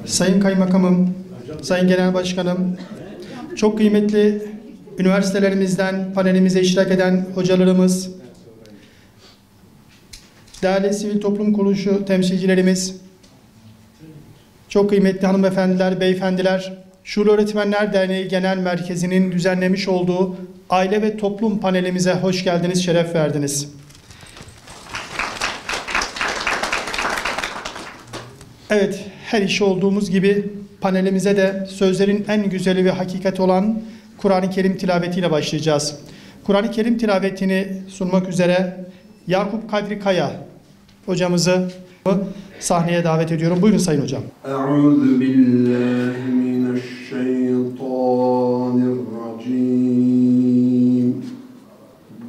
Sayın Kaymakamım, Sayın Genel Başkanım, çok kıymetli üniversitelerimizden panelimize iştirak eden hocalarımız, değerli sivil toplum kuruluşu temsilcilerimiz, çok kıymetli hanımefendiler, beyefendiler, Şuur Öğretmenler Derneği Genel Merkezi'nin düzenlemiş olduğu aile ve toplum panelimize hoş geldiniz, şeref verdiniz. Evet, her iş olduğumuz gibi panelimize de sözlerin en güzeli ve hakikat olan Kur'an-ı Kerim tilavetiyle başlayacağız. Kur'an-ı Kerim tilavetini sunmak üzere Yakup Kadri Kaya hocamızı sahneye davet ediyorum. Buyurun Sayın Hocam. Euzubillahimineşşeytanirracim.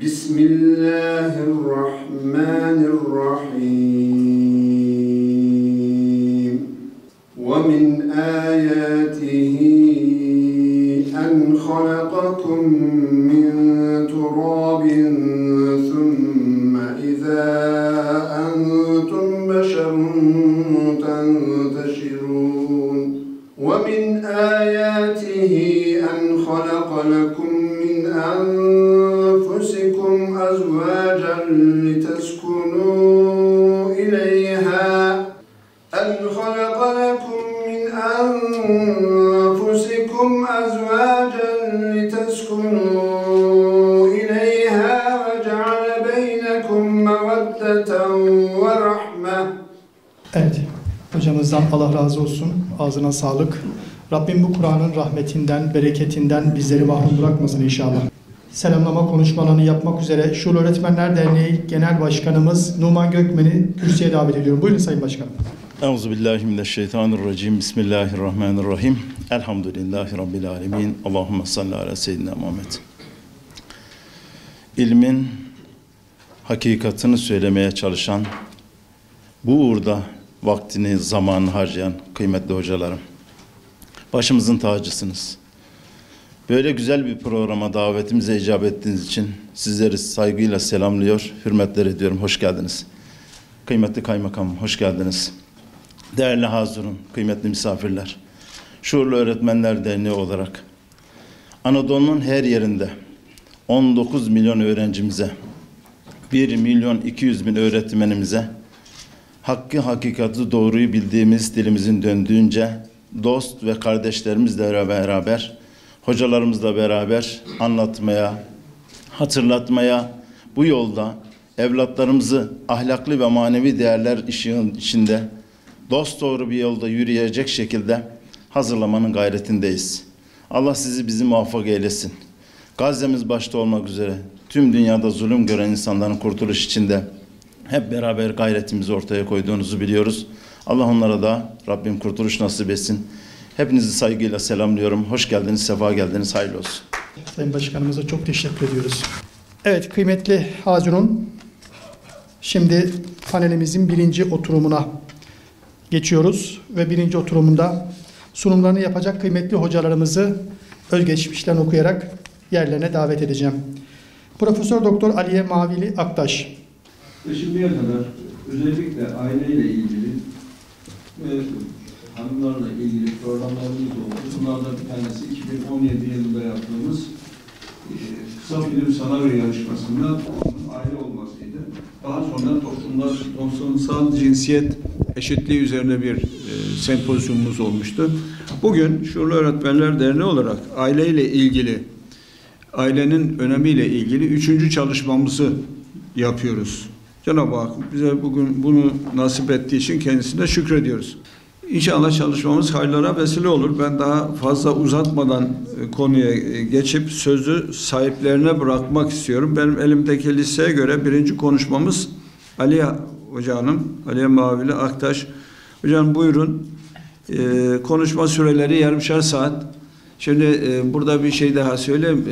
Bismillahirrahmanirrahim. وَمِنْ آيَاتِهِ أَنْ خَلَقَكُم مِّن تُرَابٍ ثُمَّ إِذَا أَنْتُمْ بَشَرٌ تَنْتَشِرُونَ وَمِنْ آيَاتِهِ أَنْ خَلَقَ لَكُم مِّنْ أَنفُسِكُمْ أَزْوَاجًا لِتَسْكُنُوا إِلَيْهَا أنفسكم أزواجا لتسكنوا إليها وجعل بينكم مودة ورحمة. Evet, hocamızdan Allah razı olsun. Ağzına sağlık. Rabbim bu Kur'an'ın rahmetinden, bereketinden bizleri mahrum bırakmasın inşallah. Selamlama konuşmalarını yapmak üzere Şuur Öğretmenler Derneği Genel Başkanımız Numan Gökmen'i kürsüye davet ediyorum. Buyurun Sayın Başkanım. Euzubillahimineşşeytanirracim. Bismillahirrahmanirrahim. Elhamdülillahi Rabbil alemin. Allahümme salli ala seyyidina Muhammed. İlmin hakikatini söylemeye çalışan, bu uğurda vaktini, zamanını harcayan kıymetli hocalarım, başımızın tacısınız. Böyle güzel bir programa davetimize icabet ettiğiniz için sizleri saygıyla selamlıyor, hürmetler ediyorum. Hoş geldiniz. Kıymetli kaymakamım, hoş geldiniz. Değerli hazırın, kıymetli misafirler, Şuurlu Öğretmenler Derneği olarak Anadolu'nun her yerinde 19 milyon öğrencimize, 1 milyon 200 bin öğretmenimize, hakkı hakikati doğruyu bildiğimiz dilimizin döndüğünce dost ve kardeşlerimizle beraber, hocalarımızla beraber anlatmaya, hatırlatmaya, bu yolda evlatlarımızı ahlaklı ve manevi değerler ışığın içinde dosdoğru bir yolda yürüyecek şekilde hazırlamanın gayretindeyiz. Allah sizi bizi muvaffak eylesin. Gazze'miz başta olmak üzere tüm dünyada zulüm gören insanların kurtuluş içinde hep beraber gayretimizi ortaya koyduğunuzu biliyoruz. Allah onlara da Rabbim kurtuluş nasip etsin. Hepinizi saygıyla selamlıyorum. Hoş geldiniz, sefa geldiniz. Hayırlı olsun. Sayın Başkanımıza çok teşekkür ediyoruz. Evet kıymetli hazirun, şimdi panelimizin birinci oturumuna geçiyoruz ve birinci oturumunda sunumlarını yapacak kıymetli hocalarımızı özgeçmişlerini okuyarak yerlerine davet edeceğim. Profesör Doktor Aliye Mavili Aktaş. Şimdiye kadar özellikle aileyle ilgili ve hanımlarla ilgili programlarımız oldu. Bunlardan bir tanesi 2017 yılında yaptığımız kısa film senaryo yarışmasında aile olmasıydı. Daha sonra toplumsal cinsiyet eşitliği üzerine bir sempozyumumuz olmuştu. Bugün Şuurlu Öğretmenler Derneği olarak aileyle ilgili, ailenin önemiyle ilgili 3. çalışmamızı yapıyoruz. Cenab-ı Hak bize bugün bunu nasip ettiği için kendisine şükrediyoruz. İnşallah çalışmamız hayırlara vesile olur. Ben daha fazla uzatmadan konuya geçip sözü sahiplerine bırakmak istiyorum. Benim elimdeki listeye göre birinci konuşmamız Aliye Hoca'nın, Aliye Mavili Aktaş. Hocam buyurun. Konuşma süreleri yarımşar saat. Şimdi burada bir şey daha söyleyeyim.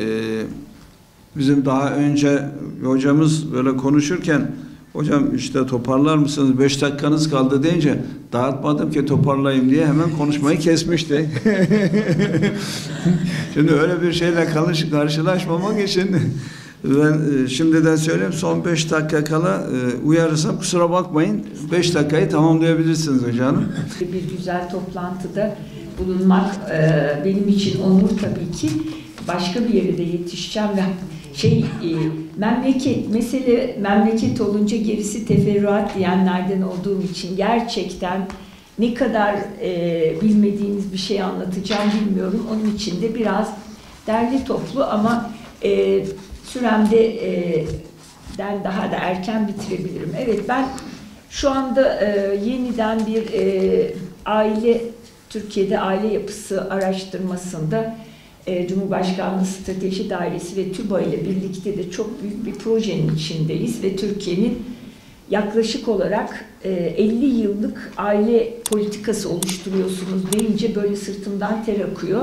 Bizim daha önce hocamız böyle konuşurken hocam işte toparlar mısınız? 5 dakikanız kaldı deyince dağıtmadım ki toparlayayım diye hemen konuşmayı kesmişti. Şimdi öyle bir şeyle karşılaşmamak için Ben şimdiden söyleyeyim, son 5 dakika kala uyarırsam kusura bakmayın. 5 dakikayı tamamlayabilirsiniz hocam. Bir güzel toplantıda bulunmak benim için onur tabii ki. Başka bir yere de yetişeceğim ve memleket olunca gerisi teferruat diyenlerden olduğum için gerçekten ne kadar bilmediğiniz bir şey anlatacağım bilmiyorum. Onun için de biraz derli toplu ama süremden daha da erken bitirebilirim. Evet, ben şu anda yeniden bir Türkiye'de aile yapısı araştırmasında Cumhurbaşkanlığı Strateji Dairesi ve TÜBA ile birlikte de çok büyük bir projenin içindeyiz ve Türkiye'nin yaklaşık olarak 50 yıllık aile politikası oluşturuyorsunuz deyince böyle sırtımdan ter akıyor.